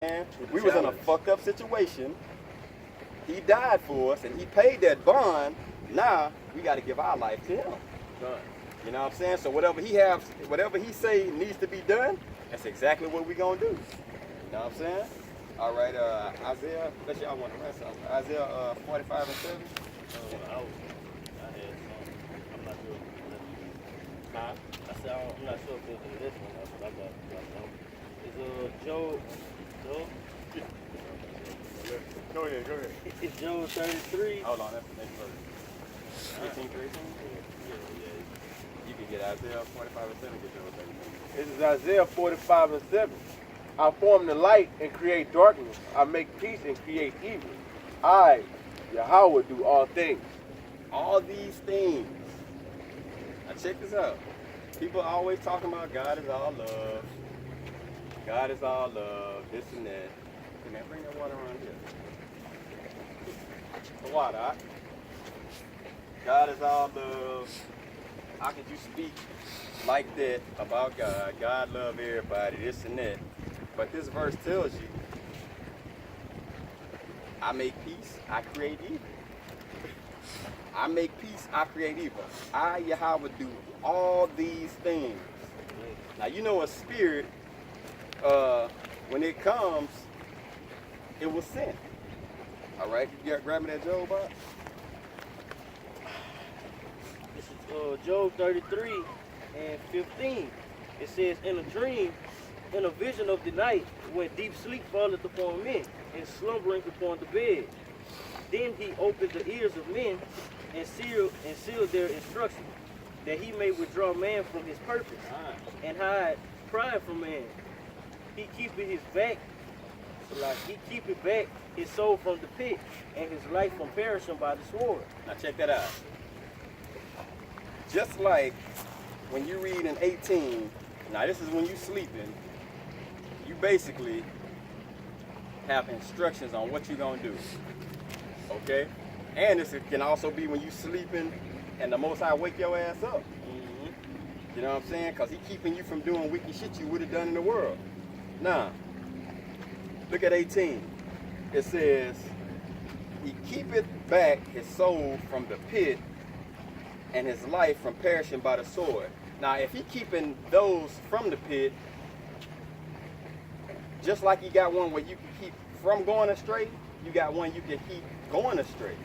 And we was in a fucked up situation. He died for us and he paid that bond. Now we got to give our life to him. You know what I'm saying? So whatever he say needs to be done, that's exactly what we gonna do. You know what I'm saying? All right, Isaiah, unless y'all want to rest something. Isaiah 45 and 7. I had some. I'm not sure. Huh? I said I'm not sure if it was in this one, but I got some. It's Job. Go ahead. It's Job 33. Hold on, that's the next verse. 15, 13? Yeah. You can get Isaiah 45 and 7, get yours 13. This is Isaiah 45 and 7. I form the light and create darkness. I make peace and create evil. I, Yahweh, do all things. All these things. Now check this out. People are always talking about God is all love. God is all love, this and that. Hey man, bring that water around here. The water, huh? God is all love. How could you speak like that about God? God love everybody, this and that. But this verse tells you, I make peace, I create evil. I make peace, I create evil. I, Yahweh, do all these things. Now, you know a spirit, when it comes, it was sent. All right? You grab me that Job box? This is Job 33 and 15. It says, in a dream, in a vision of the night, when deep sleep falleth upon men, and slumbering upon the bed. Then he opened the ears of men, and sealed their instruction, that he may withdraw man from his purpose, and hide pride from man. He keepeth back his soul from the pit, and his life from perishing by the sword. Now check that out. Just like when you read in 18, now this is when you sleeping, you basically have instructions on what you're gonna do. Okay? And this can also be when you sleeping and the Most High wake your ass up. You know what I'm saying? Because he keeping you from doing wicked shit you would have done in the world. Now, look at 18. It says, he keepeth back his soul from the pit and his life from perishing by the sword. Now, if he keeping those from the pit, just like you got one where you can keep from going astray, you got one you can keep going astray.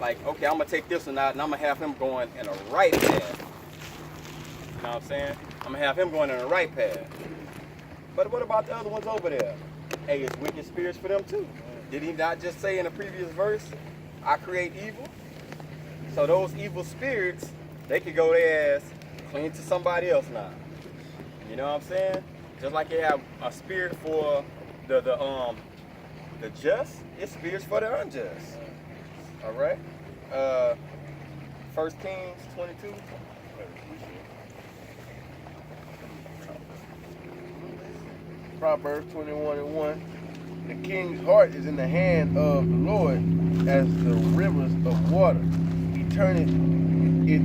Like, okay, I'm gonna take this one out and I'm gonna have him going in a right path. You know what I'm saying? I'm gonna have him going in a right path. But what about the other ones over there? Hey, it's wicked spirits for them too. Did he not just say in the previous verse, I create evil? So those evil spirits, they could go their ass clean to somebody else now. You know what I'm saying? Just like you have a spirit for the just, it's spirits for the unjust. All right. 1 Kings 22. Proverbs 21 and 1. The king's heart is in the hand of the Lord as the rivers of water. He turneth it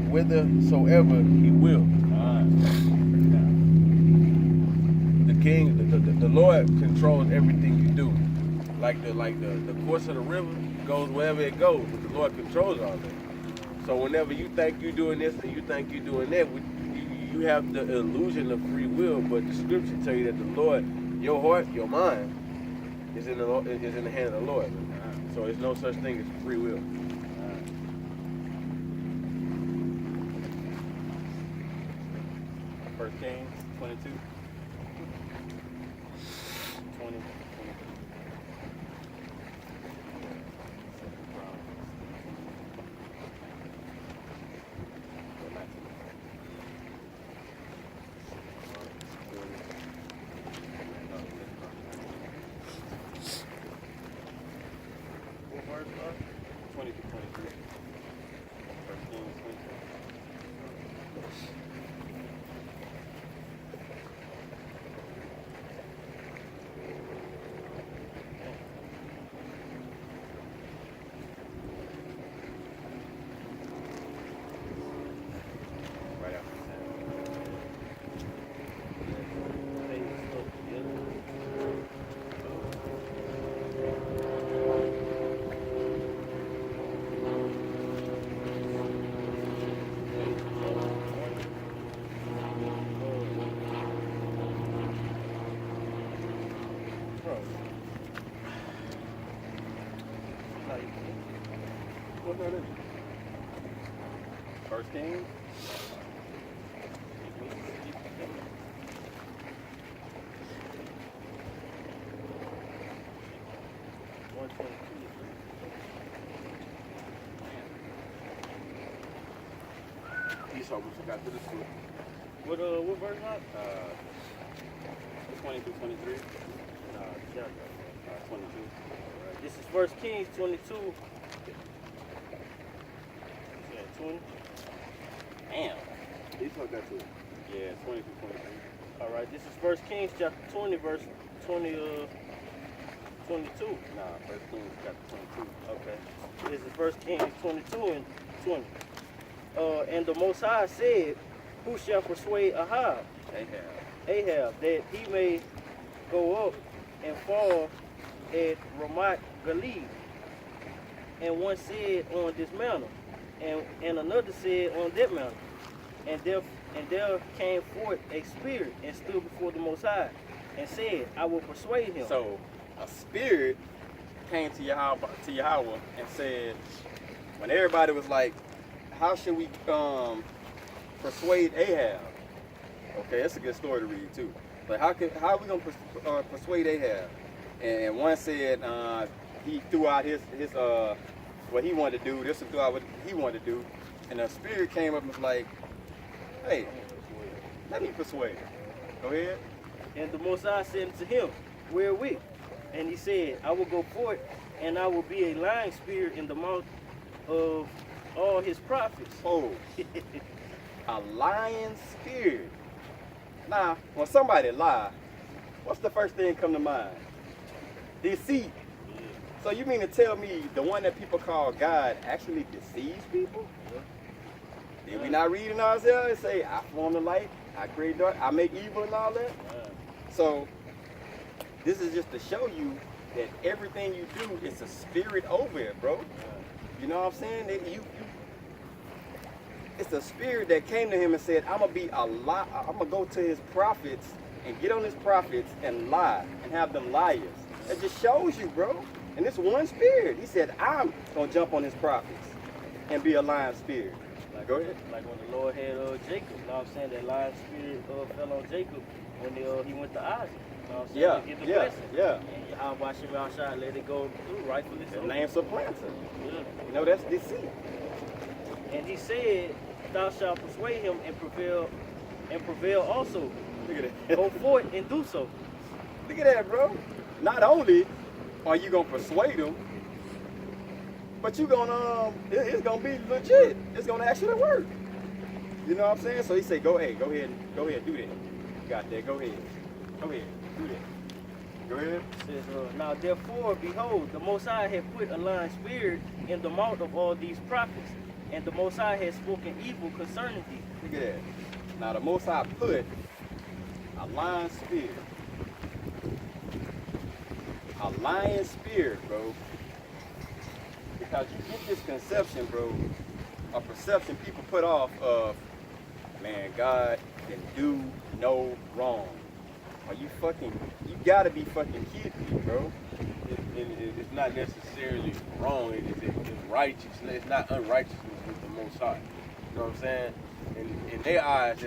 whithersoever he will. The king, the Lord controls everything you do. Like the course of the river goes wherever it goes, but the Lord controls all that. So whenever you think you're doing this and you think you're doing that, you have the illusion of free will, but the scripture tell you that the Lord, your heart, your mind, is in the hand of the Lord. So there's no such thing as free will. First Kings 22. 20. What verse, 20 to 23. First Kings 22. What's that in? First Kings. Esau was got to the school. What verse not? 20 through 23. Chapter. 22. This is 1 Kings 22. Yeah, 20. Damn. Esau got to it. Yeah, 20 through 23. All right, this is 1 Kings chapter 20, verse 20, 22. Nah, First Kings chapter 22. Okay. This is 1 Kings 22 and 20. And the Most High said, who shall persuade Ahab, Ahab. that he may go up and fall at Ramoth Gilead? And one said on this mountain, and another said on that mountain. And there came forth a spirit and stood before the Most High, and said, I will persuade him. So a spirit came to Yahweh and said, when everybody was like, how should we persuade Ahab? Okay, that's a good story to read too. But how are we gonna persuade Ahab? And one said he threw out his what he wanted to do. This one threw out what he wanted to do, and the spirit came up and was like, hey, let me persuade him. Go ahead. And the Most High said unto him, where are we? And he said, I will go forth, and I will be a lying spirit in the mouth of all his prophets. Oh, a lying spirit. Now, when somebody lie, what's the first thing come to mind? Deceit. So you mean to tell me the one that people call God actually deceives people? Did we not read in Isaiah and say, I form the light, I create dark, I make evil and all that? So this is just to show you that everything you do is a spirit over it, bro. You know what I'm saying? That it's a spirit that came to him and said, I'm gonna go to his prophets and get on his prophets and lie and have them liars. It just shows you, bro. And this one spirit, he said, I'm gonna jump on his prophets and be a lying spirit. Go ahead. Like when the Lord had Jacob, you know what I'm saying? That lying spirit fell on Jacob when he went to Isaac. You know what I'm saying? Yeah, to get the yeah, blessing. yeah. And Yahweh Shemashah let it go through, rightfully so. The name's supplanter. Yeah. You know, that's deceit. And he said, thou shalt persuade him and prevail also. Look at that. Go forth and do so. Look at that, bro. Not only are you gonna persuade him, but you gonna it's gonna be legit. It's gonna actually work. You know what I'm saying? So he said, go ahead, do that. You got that, go ahead, do that. Go ahead. It says, now therefore, behold, the Most High hath put a lying spirit in the mouth of all these prophets, and the Most High has spoken evil concerning thee. Look at that. Now the Most High put a lying spirit. A lying spirit, bro. Because you get this conception, bro, a perception people put off of, man, God can do no wrong. Are you gotta be fucking kidding me, bro. It's not necessarily wrong. It's righteous. It's not unrighteousness with the Most High. You know what I'm saying? In their eyes,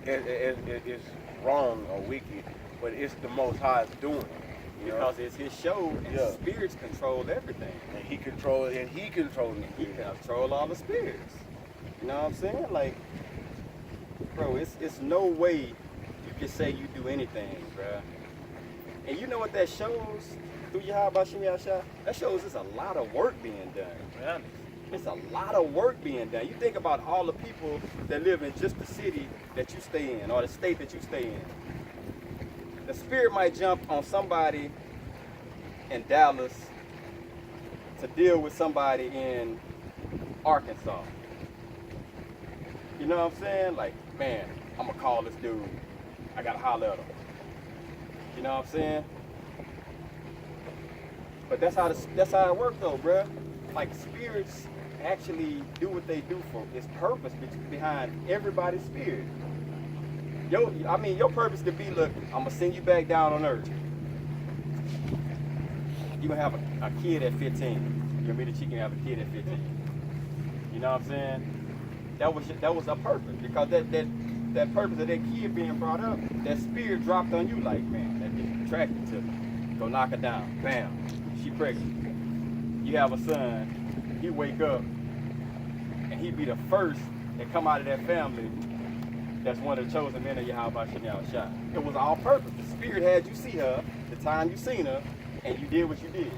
it's wrong or wicked, but it's the Most High's doing. You know? Because it's his show, and spirits control everything. And he controls the He spirits. can control all the spirits. You know what I'm saying? Like, bro, it's no way you can say you do anything, bro. And you know what that shows through Yahweh Shem Yahshua? That shows it's a lot of work being done. It's a lot of work being done. You think about all the people that live in just the city that you stay in or the state that you stay in. The spirit might jump on somebody in Dallas to deal with somebody in Arkansas. You know what I'm saying? Like, man, I'm gonna call this dude. I gotta holler at him. You know what I'm saying? But that's how it works though, bruh. Like spirits actually do what they do for its purpose behind everybody's spirit. Your purpose could be, look, I'm gonna send you back down on earth. you're gonna have a kid at 15. You're gonna meet a chick and have a kid at 15. You know what I'm saying? That was a purpose, because that purpose of that kid being brought up, that spirit dropped on you like, man, that bitch attracted to me. Go knock her down. Bam. She pregnant. You have a son, he wake up, and he be the first that come out of that family that's one of the chosen men of Yahweh Shem Shah. It was all purpose. The spirit had you see her, the time you seen her, and you did what you did.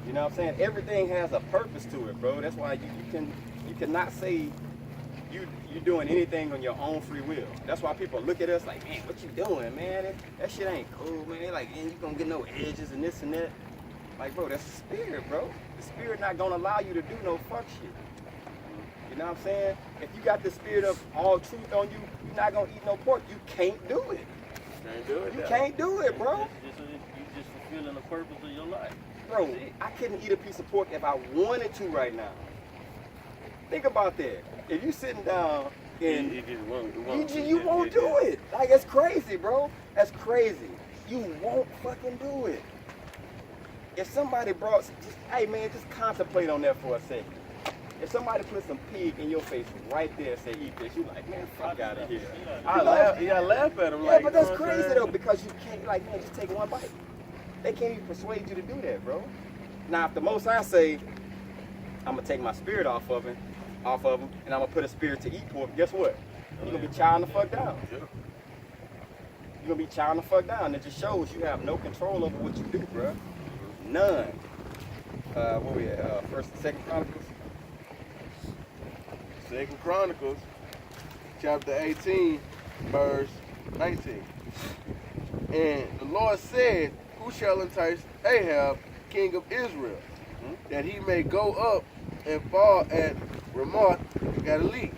You know what I'm saying? Everything has a purpose to it, bro. That's why you cannot say you're doing anything on your own free will. That's why people look at us like, man, what you doing, man? That shit ain't cool, man. They like, man, you gonna get no edges and this and that. Like, bro, that's the spirit, bro. The spirit not gonna allow you to do no fuck shit. You know what I'm saying? If you got the spirit of all truth on you, you're not gonna eat no pork. You can't do it. Can't do it. You can't do it, bro. You just fulfilling the purpose of your life. Bro, I couldn't eat a piece of pork if I wanted to right now. Think about that. If you sitting down and you won't do it. Like, it's crazy, bro. That's crazy. You won't fucking do it. If somebody hey man, just contemplate on that for a second. If somebody put some pig in your face right there and say eat this, you like, man, fuck out of here. I laugh at him. Yeah, like, but that's crazy though, because you can't, like, man, just take one bite. They can't even persuade you to do that, bro. Now, if the Most High say, I'm gonna take my spirit off of him, and I'm gonna put a spirit to eat pork, guess what? You're gonna be chowing the fuck down. Yeah. You're gonna be chowing the fuck down. It just shows you have no control over what you do, bro. None. What we at? First and Second Chronicles? 2 Chronicles, chapter 18, verse 19. And the Lord said, who shall entice Ahab, king of Israel, that he may go up and fall at Ramoth Galilee?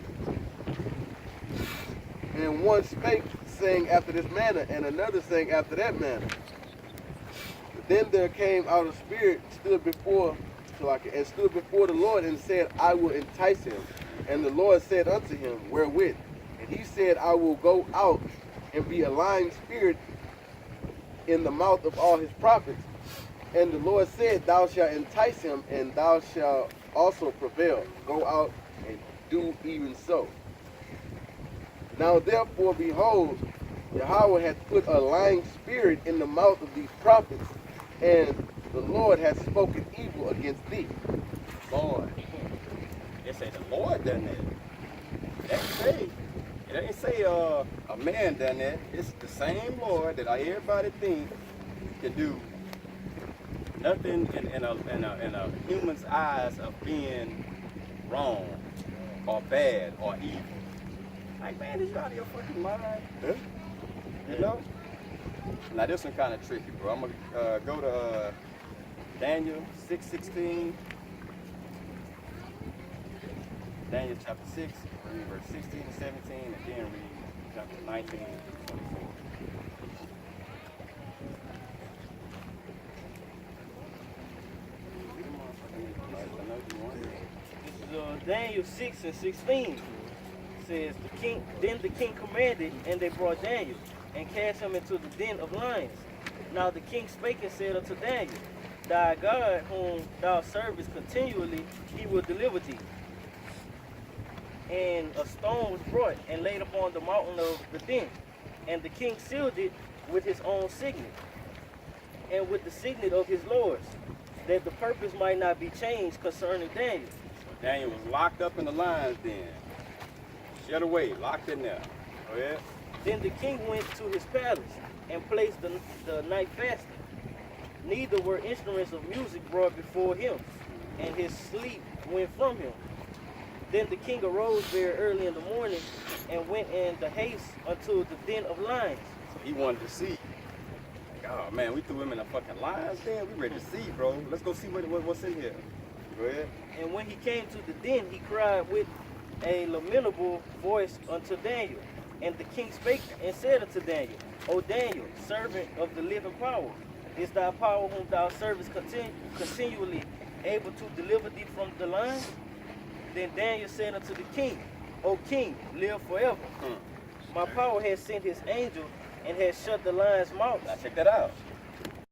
And one spake, saying after this manner, and another saying after that manner. Then there came out a spirit, stood before the Lord, and said, I will entice him. And the Lord said unto him, wherewith? And he said, I will go out and be a lying spirit in the mouth of all his prophets. And the Lord said, thou shalt entice him, and thou shalt also prevail. Go out and do even so. Now therefore, behold, Yahweh hath put a lying spirit in the mouth of these prophets, and the Lord hath spoken evil against thee. Lord. It say the Lord done that. It ain't say a man done that. It's the same Lord that everybody think can do nothing in a human's eyes of being wrong or bad or evil. Like, man, is you out of your fucking mind? Yeah. You know? Now this one kind of tricky, bro. I'm gonna go to Daniel 6:16. Daniel chapter 6, read verse 16 and 17, and then read chapter 19 and 24. This is Daniel 6 and 16. Says the king commanded, and they brought Daniel and cast him into the den of lions. Now the king spake and said unto Daniel, thy God whom thou servest continually, he will deliver thee. And a stone was brought and laid upon the mountain of the den, and the king sealed it with his own signet, and with the signet of his lords, that the purpose might not be changed concerning Daniel. So Daniel was locked up in the lion's den. Shut away, locked in there. Oh yeah? Then the king went to his palace and placed the night fasting. Neither were instruments of music brought before him, and his sleep went from him. Then the king arose very early in the morning and went in the haste unto the den of lions. So he wanted to see. Like, oh man, we threw him in a fucking lion's den. We ready to see, bro. Let's go see what's in here. Go ahead. And when he came to the den, he cried with a lamentable voice unto Daniel. And the king spake and said unto Daniel, O Daniel, servant of the living power, is thy power whom thou servest continually able to deliver thee from the lions? Then Daniel said unto the king, O king, live forever. My power has sent his angel and has shut the lion's mouth. Now check that out.